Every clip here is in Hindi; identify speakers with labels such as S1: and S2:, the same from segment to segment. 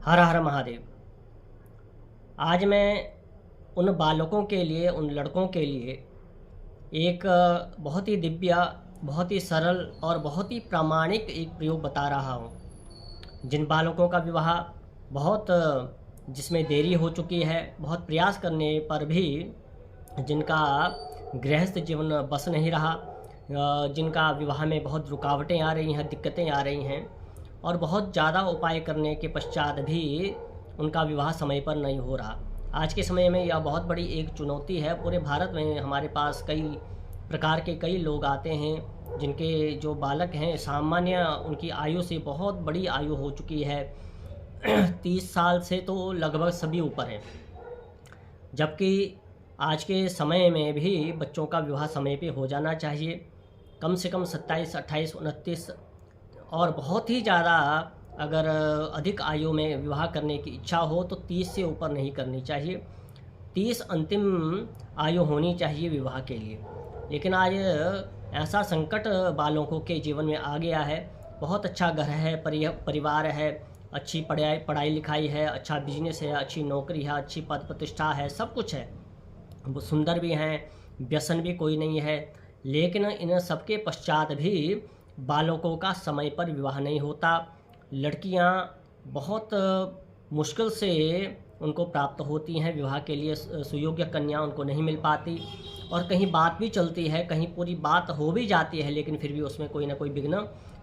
S1: हर हर महादेव। आज मैं उन बालकों के लिए, उन लड़कों के लिए एक बहुत ही दिव्य, बहुत ही सरल और बहुत ही प्रामाणिक एक प्रयोग बता रहा हूँ। जिन बालकों का विवाह बहुत जिसमें देरी हो चुकी है, बहुत प्रयास करने पर भी जिनका गृहस्थ जीवन बस नहीं रहा, जिनका विवाह में बहुत रुकावटें आ रही हैं, दिक्कतें आ रही हैं और बहुत ज़्यादा उपाय करने के पश्चात भी उनका विवाह समय पर नहीं हो रहा। आज के समय में यह बहुत बड़ी एक चुनौती है। पूरे भारत में हमारे पास कई प्रकार के कई लोग आते हैं जिनके जो बालक हैं सामान्य उनकी आयु से बहुत बड़ी आयु हो चुकी है। 30 साल से तो लगभग सभी ऊपर हैं, जबकि आज के समय में भी बच्चों का विवाह समय पे हो जाना चाहिए। कम से कम 27, 28, 29 और बहुत ही ज़्यादा अगर अधिक आयु में विवाह करने की इच्छा हो तो 30 से ऊपर नहीं करनी चाहिए। 30 अंतिम आयु होनी चाहिए विवाह के लिए। लेकिन आज ऐसा संकट बालकों के जीवन में आ गया है। बहुत अच्छा घर है, परिवार है, अच्छी पढ़ाई लिखाई है, अच्छा बिजनेस है, अच्छी नौकरी है, अच्छी पद प्रतिष्ठा है, सब कुछ है, वो सुंदर भी हैं, व्यसन भी कोई नहीं है। लेकिन इन सबके पश्चात भी बालकों का समय पर विवाह नहीं होता। लड़कियां बहुत मुश्किल से उनको प्राप्त होती हैं विवाह के लिए, सुयोग्य कन्या उनको नहीं मिल पाती। और कहीं बात भी चलती है, कहीं पूरी बात हो भी जाती है, लेकिन फिर भी उसमें कोई ना कोई विघ्न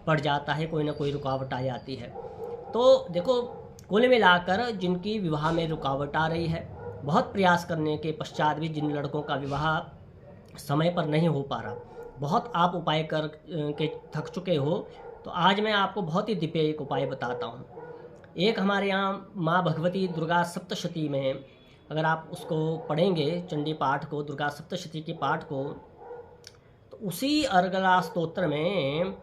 S1: पड़ जाता है, कोई ना कोई रुकावट आ जाती है। तो देखो, कुल मिलाकर जिनकी विवाह में रुकावट आ रही है, बहुत प्रयास करने के पश्चात भी जिन लड़कों का विवाह समय पर नहीं हो पा रहा, बहुत आप उपाय कर के थक चुके हो, तो आज मैं आपको बहुत ही दिव्य एक उपाय बताता हूँ। एक हमारे यहाँ माँ भगवती दुर्गा सप्तशती में अगर आप उसको पढ़ेंगे, चंडी पाठ को, दुर्गा सप्तशती के पाठ को, तो उसी अर्गला स्तोत्र में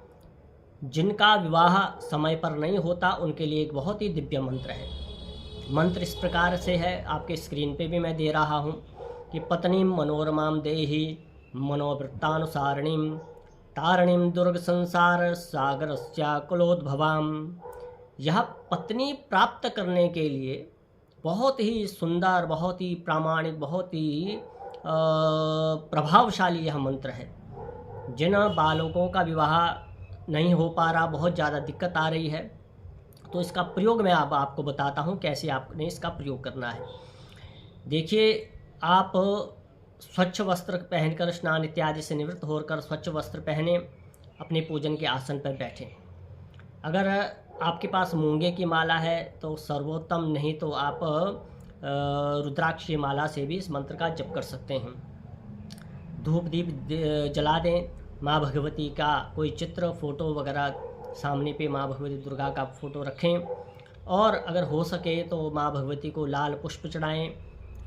S1: जिनका विवाह समय पर नहीं होता उनके लिए एक बहुत ही दिव्य मंत्र है। मंत्र इस प्रकार से है, आपके स्क्रीन पे भी मैं दे रहा हूँ कि पत्नीम मनोरमां देहि मनोवृत्तानुसारिणीं तारिणीं दुर्ग संसार सागरस्याकुलोद्भवां। यह पत्नी प्राप्त करने के लिए बहुत ही सुंदर, बहुत ही प्रामाणिक, बहुत ही प्रभावशाली यह मंत्र है। जिन बालकों का विवाह नहीं हो पा रहा, बहुत ज़्यादा दिक्कत आ रही है, तो इसका प्रयोग मैं अब आपको बताता हूँ कैसे आपने इसका प्रयोग करना है। देखिए, आप स्वच्छ वस्त्र पहनकर, स्नान इत्यादि से निवृत्त होकर स्वच्छ वस्त्र पहने अपने पूजन के आसन पर बैठें। अगर आपके पास मूंगे की माला है तो सर्वोत्तम, नहीं तो आप रुद्राक्ष की माला से भी इस मंत्र का जप कर सकते हैं। धूप दीप जला दें, माँ भगवती का कोई चित्र, फोटो वगैरह सामने पे माँ भगवती दुर्गा का फोटो रखें, और अगर हो सके तो माँ भगवती को लाल पुष्प चढ़ाएं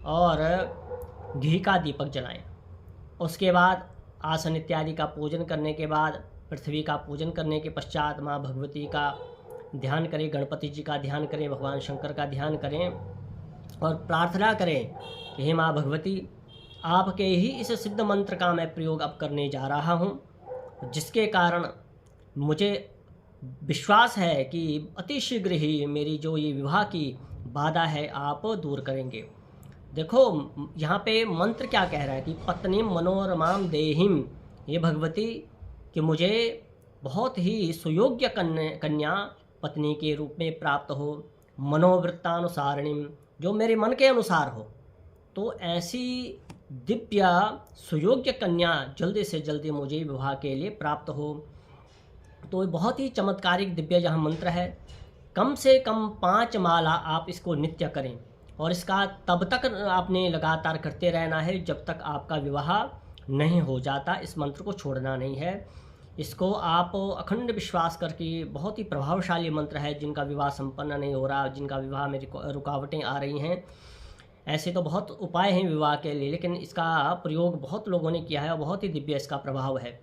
S1: और घी का दीपक जलाएं। उसके बाद आसन इत्यादि का पूजन करने के बाद, पृथ्वी का पूजन करने के पश्चात माँ भगवती का ध्यान करें, गणपति जी का ध्यान करें, भगवान शंकर का ध्यान करें और प्रार्थना करें कि हे माँ भगवती, आपके ही इस सिद्ध मंत्र का मैं प्रयोग अब करने जा रहा हूँ, जिसके कारण मुझे विश्वास है कि अति शीघ्र ही मेरी जो ये विवाह की बाधा है आप दूर करेंगे। देखो, यहाँ पे मंत्र क्या कह रहा है कि पत्नी मनोरमां देहिम, ये भगवती कि मुझे बहुत ही सुयोग्य कन्या पत्नी के रूप में प्राप्त हो, मनोवृत्तानुसारिणीम, जो मेरे मन के अनुसार हो। तो ऐसी दिव्य सुयोग्य कन्या जल्दी से जल्दी मुझे विवाह के लिए प्राप्त हो। तो बहुत ही चमत्कारिक दिव्य यह मंत्र है। कम से कम 5 माला आप इसको नित्य करें, और इसका तब तक आपने लगातार करते रहना है जब तक आपका विवाह नहीं हो जाता। इस मंत्र को छोड़ना नहीं है। इसको आप अखंड विश्वास करके, बहुत ही प्रभावशाली मंत्र है। जिनका विवाह संपन्न नहीं हो रहा, जिनका विवाह में रुकावटें आ रही हैं, ऐसे तो बहुत उपाय हैं विवाह के लिए, लेकिन इसका प्रयोग बहुत लोगों ने किया है और बहुत ही दिव्य इसका प्रभाव है।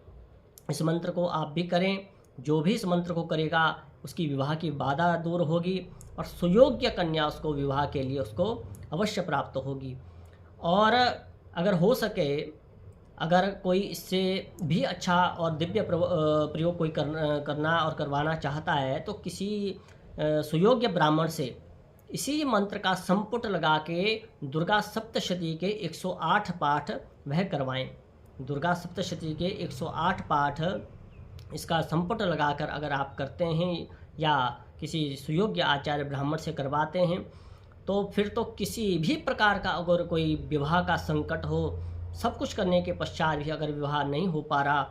S1: इस मंत्र को आप भी करें। जो भी इस मंत्र को करेगा उसकी विवाह की बाधा दूर होगी और सुयोग्य कन्या उसको विवाह के लिए उसको अवश्य प्राप्त होगी। और अगर हो सके, अगर कोई इससे भी अच्छा और दिव्य प्रयोग कोई करना और करवाना चाहता है, तो किसी सुयोग्य ब्राह्मण से इसी मंत्र का संपुट लगा के दुर्गा सप्तशती के 108 पाठ वह करवाएं। दुर्गा सप्तशती के 108 पाठ इसका संपुट लगाकर अगर आप करते हैं या किसी सुयोग्य आचार्य ब्राह्मण से करवाते हैं तो फिर तो किसी भी प्रकार का अगर कोई विवाह का संकट हो, सब कुछ करने के पश्चात भी अगर विवाह नहीं हो पा रहा,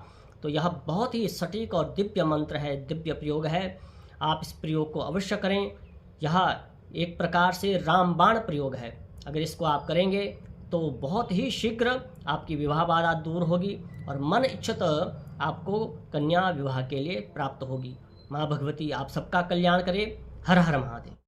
S1: तो यह बहुत ही सटीक और दिव्य मंत्र है, दिव्य प्रयोग है। आप इस प्रयोग को अवश्य करें। यह एक प्रकार से रामबाण प्रयोग है। अगर इसको आप करेंगे तो बहुत ही शीघ्र आपकी विवाह बाधा दूर होगी और मन इच्छित आपको कन्या विवाह के लिए प्राप्त होगी। माँ भगवती आप सबका कल्याण करे। हर हर महादेव।